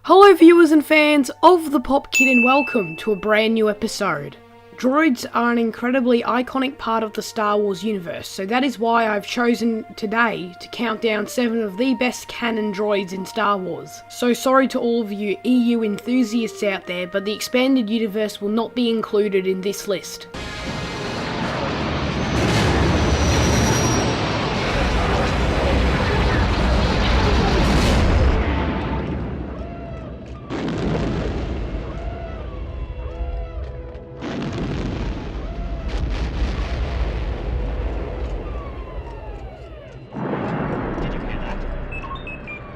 Hello viewers and fans of the Pop Kid, and welcome to a brand new episode. Droids are an incredibly iconic part of the Star Wars universe, so that is why I've chosen today to count down 7 of the best canon droids in Star Wars. So sorry to all of you EU enthusiasts out there, but the expanded universe will not be included in this list.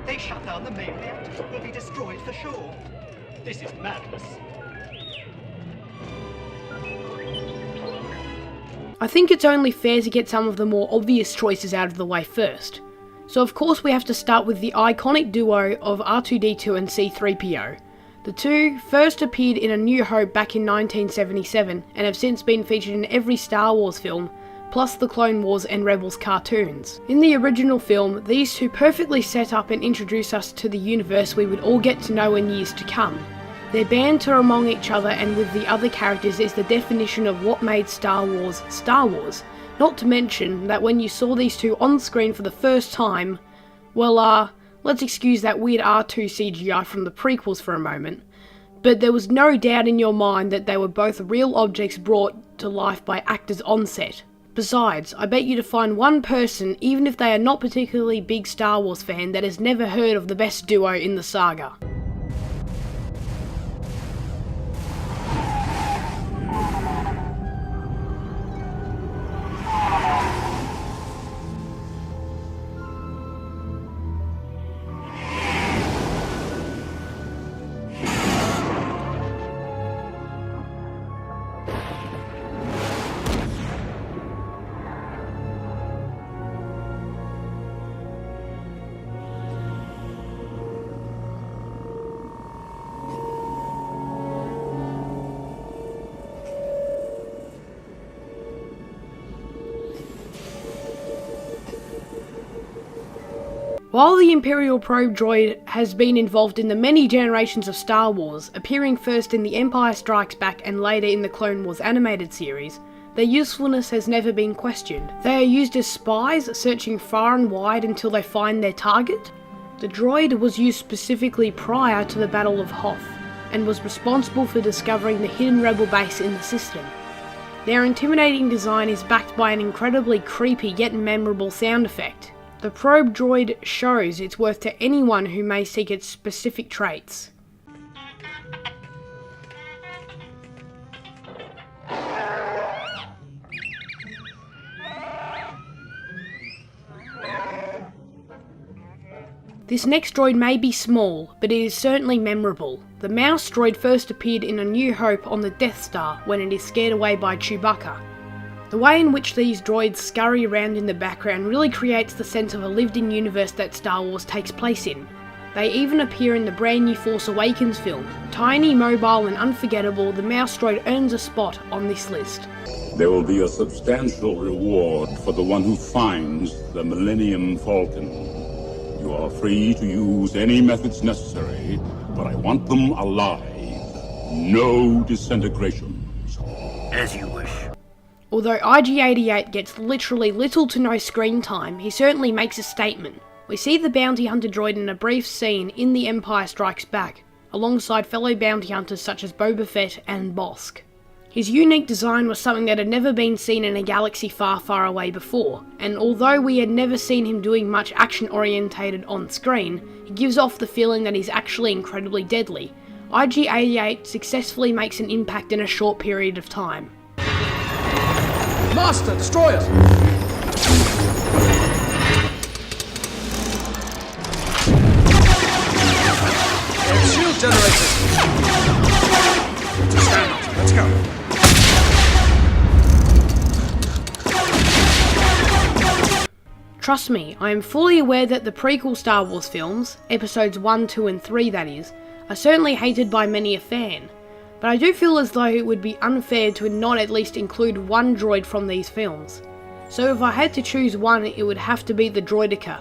They shut down the main reactor. Will be destroyed for sure. This is madness. I think it's only fair to get some of the more obvious choices out of the way first. So of course we have to start with the iconic duo of R2-D2 and C-3PO. The two first appeared in A New Hope back in 1977 and have since been featured in every Star Wars film, plus the Clone Wars and Rebels cartoons. In the original film, these two perfectly set up and introduce us to the universe we would all get to know in years to come. Their banter among each other and with the other characters is the definition of what made Star Wars Star Wars. Not to mention that when you saw these two on screen for the first time, well, let's excuse that weird R2 CGI from the prequels for a moment, but there was no doubt in your mind that they were both real objects brought to life by actors on set. Besides, I bet you to find one person, even if they are not particularly big Star Wars fan, that has never heard of the best duo in the saga. While the Imperial probe droid has been involved in the many generations of Star Wars, appearing first in The Empire Strikes Back and later in the Clone Wars animated series, their usefulness has never been questioned. They are used as spies, searching far and wide until they find their target. The droid was used specifically prior to the Battle of Hoth, and was responsible for discovering the hidden rebel base in the system. Their intimidating design is backed by an incredibly creepy yet memorable sound effect. The probe droid shows its worth to anyone who may seek its specific traits. This next droid may be small, but it is certainly memorable. The mouse droid first appeared in A New Hope on the Death Star when it is scared away by Chewbacca. The way in which these droids scurry around in the background really creates the sense of a lived-in universe that Star Wars takes place in. They even appear in the brand new Force Awakens film. Tiny, mobile and unforgettable, the mouse droid earns a spot on this list. There will be a substantial reward for the one who finds the Millennium Falcon. You are free to use any methods necessary, but I want them alive. No disintegrations. As you wish. Although IG-88 gets literally little to no screen time, he certainly makes a statement. We see the bounty hunter droid in a brief scene in The Empire Strikes Back, alongside fellow bounty hunters such as Boba Fett and Bossk. His unique design was something that had never been seen in a galaxy far, far away before, and although we had never seen him doing much action-orientated on screen, he gives off the feeling that he's actually incredibly deadly. IG-88 successfully makes an impact in a short period of time. Master, destroy it! Shield generators! Stand up, let's go. Trust me, I am fully aware that the prequel Star Wars films, episodes 1, 2 and 3 that is, are certainly hated by many a fan. But I do feel as though it would be unfair to not at least include one droid from these films. So if I had to choose one, it would have to be the Droideka.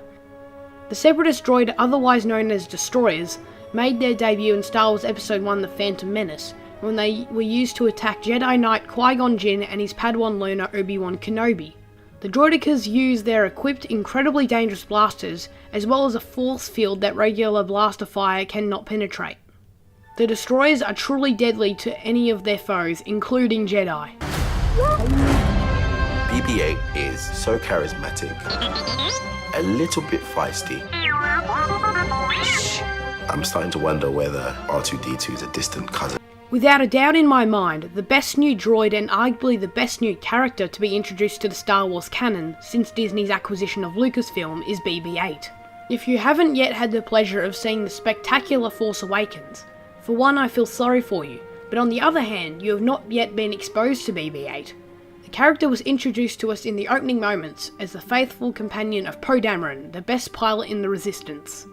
The Separatist droid, otherwise known as Destroyers, made their debut in Star Wars Episode 1 The Phantom Menace, when they were used to attack Jedi Knight Qui-Gon Jinn and his Padawan learner Obi-Wan Kenobi. The droidekas use their equipped, incredibly dangerous blasters, as well as a force field that regular blaster fire cannot penetrate. The destroyers are truly deadly to any of their foes, including Jedi. BB-8 is so charismatic, a little bit feisty. I'm starting to wonder whether R2-D2 is a distant cousin. Without a doubt in my mind, the best new droid and arguably the best new character to be introduced to the Star Wars canon since Disney's acquisition of Lucasfilm is BB-8. If you haven't yet had the pleasure of seeing the spectacular Force Awakens, for one I feel sorry for you, but on the other hand you have not yet been exposed to BB-8. The character was introduced to us in the opening moments as the faithful companion of Poe Dameron, the best pilot in the Resistance.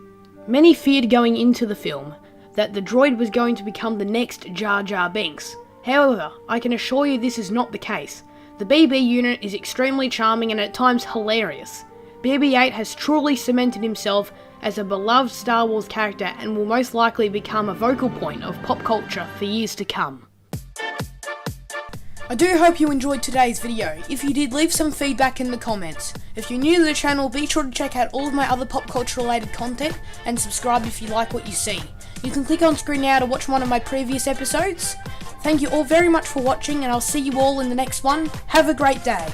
Many feared going into the film that the droid was going to become the next Jar Jar Binks. However, I can assure you this is not the case. The BB unit is extremely charming and at times hilarious. BB-8 has truly cemented himself as a beloved Star Wars character and will most likely become a vocal point of pop culture for years to come. I do hope you enjoyed today's video. If you did, leave some feedback in the comments. If you're new to the channel, be sure to check out all of my other pop culture related content and subscribe if you like what you see. You can click on screen now to watch one of my previous episodes. Thank you all very much for watching and I'll see you all in the next one. Have a great day.